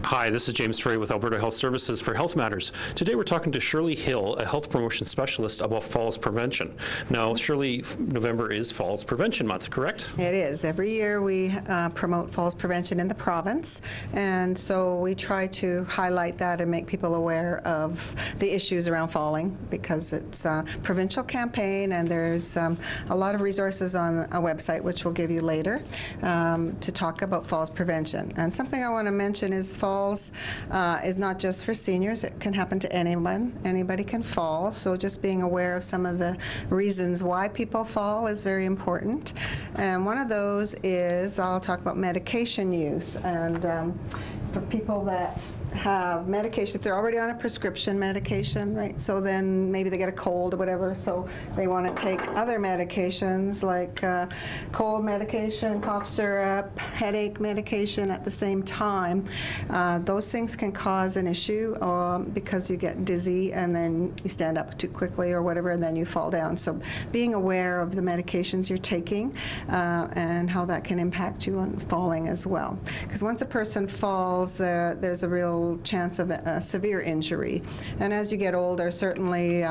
Hi, this is James Frey with Alberta Health Services for Health Matters. Today we're talking to Shirley Hill, a health promotion specialist, about falls prevention. Now, Shirley, November is Falls Prevention Month, correct? It is. Every year we promote falls prevention in the province, and so we try to highlight that and make people aware of the issues around falling, because it's a provincial campaign, and there's a lot of resources on a website, which we'll give you later, to talk about falls prevention. And something I want to mention is falls is not just for seniors. It can happen to anyone. Anybody can fall. So just being aware of some of the reasons why people fall is very important. And one of those is, I'll talk about medication use. And for people that have medication, if they're already on a prescription medication, right, so then maybe they get a cold or whatever, so they want to take other medications like cold medication, cough syrup, headache medication at the same time. Those things can cause an issue because you get dizzy and then you stand up too quickly or whatever, and then you fall down. So being aware of the medications you're taking and how that can impact you on falling as well. Because once a person falls, there's a real chance of a severe injury. And as you get older, certainly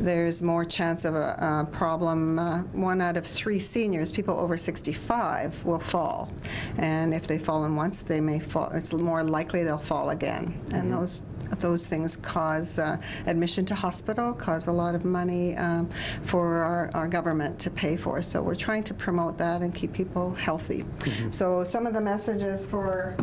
there's more chance of a problem. 1 out of 3 seniors, people over 65, will fall. And if they've fallen once, they may fall. It's more likely they'll fall again. And those things cause admission to hospital, cause a lot of money for our government to pay for. So we're trying to promote that and keep people healthy. So some of the messages for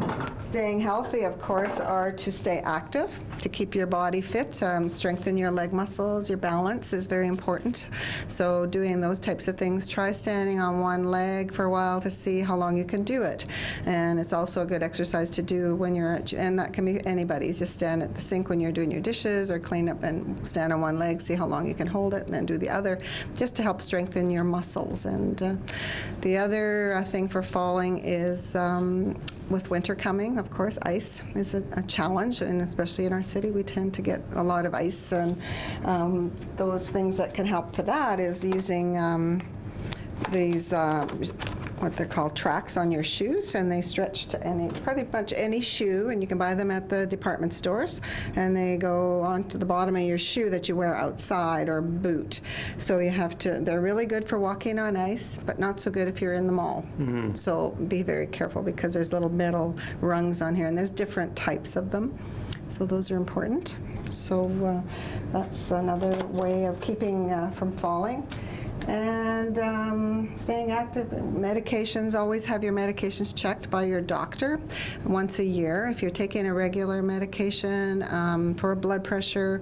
staying healthy, of course, are to stay active, to keep your body fit, strengthen your leg muscles. Your balance is very important. So doing those types of things, try standing on one leg for a while to see how long you can do it. And it's also a good exercise to do when you're and that can be anybody. Just stand at the sink when you're doing your dishes, or clean up and stand on one leg, see how long you can hold it, and then do the other, just to help strengthen your muscles. And the other thing for falling is with winter coming, of course, ice is a challenge, and especially in our city, we tend to get a lot of ice, and those things that can help for that is using these what they're called tracks on your shoes, and they stretch to pretty much any shoe, and you can buy them at the department stores, and they go onto the bottom of your shoe that you wear outside or boot. So you have to, they're really good for walking on ice, but not so good if you're in the mall. So be very careful, because there's little metal rungs on here, and there's different types of them. So those are important. So that's another way of keeping from falling. And staying active. Medications, always have your medications checked by your doctor once a year. If you're taking a regular medication for blood pressure,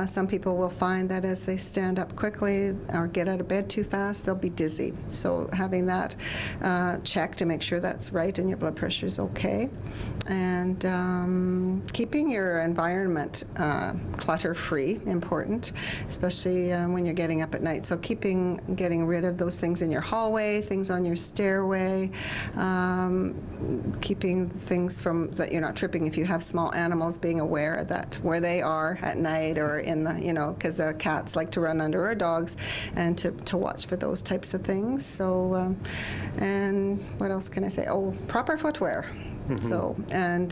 some people will find that as they stand up quickly or get out of bed too fast, they'll be dizzy. So having that checked to make sure that's right and your blood pressure is okay. And keeping your environment clutter-free, important, especially when you're getting up at night. So getting rid of those things in your hallway, things on your stairway, keeping things from that you're not tripping. If you have small animals, being aware that where they are at night, or in the, because the cats like to run under our dogs, and to watch for those types of things. So, and what else can I say? Oh, proper footwear. So, and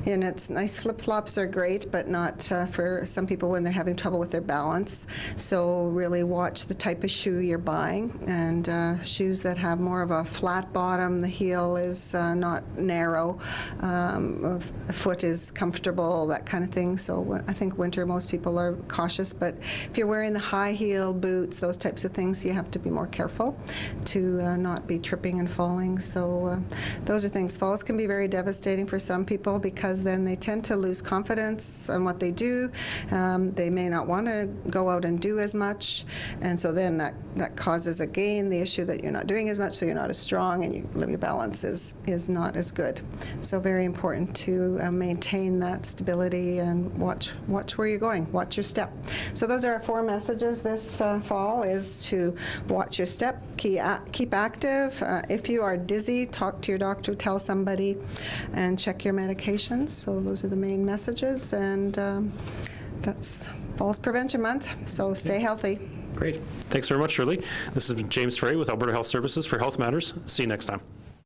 it's nice. Flip-flops are great, but not for some people when they're having trouble with their balance. So really watch the type of shoe you're buying, and shoes that have more of a flat bottom, the heel is not narrow, the foot is comfortable, that kind of thing. So I think winter, most people are cautious, but if you're wearing the high heel boots, those types of things, you have to be more careful to not be tripping and falling. So those are things. Falls can be very devastating for some people, because then they tend to lose confidence in what they do. They may not want to go out and do as much, and so then that causes again the issue that you're not doing as much, so you're not as strong, and your balance is not as good. So very important to maintain that stability and watch where you're going, watch your step. So those are our 4 messages this fall: is to watch your step, keep active. If you are dizzy, talk to your doctor, tell somebody, and check your medications. So those are the main messages, and that's Falls Prevention Month, so stay healthy. Great. Thanks very much, Shirley. This is James Frey with Alberta Health Services for Health Matters. See you next time.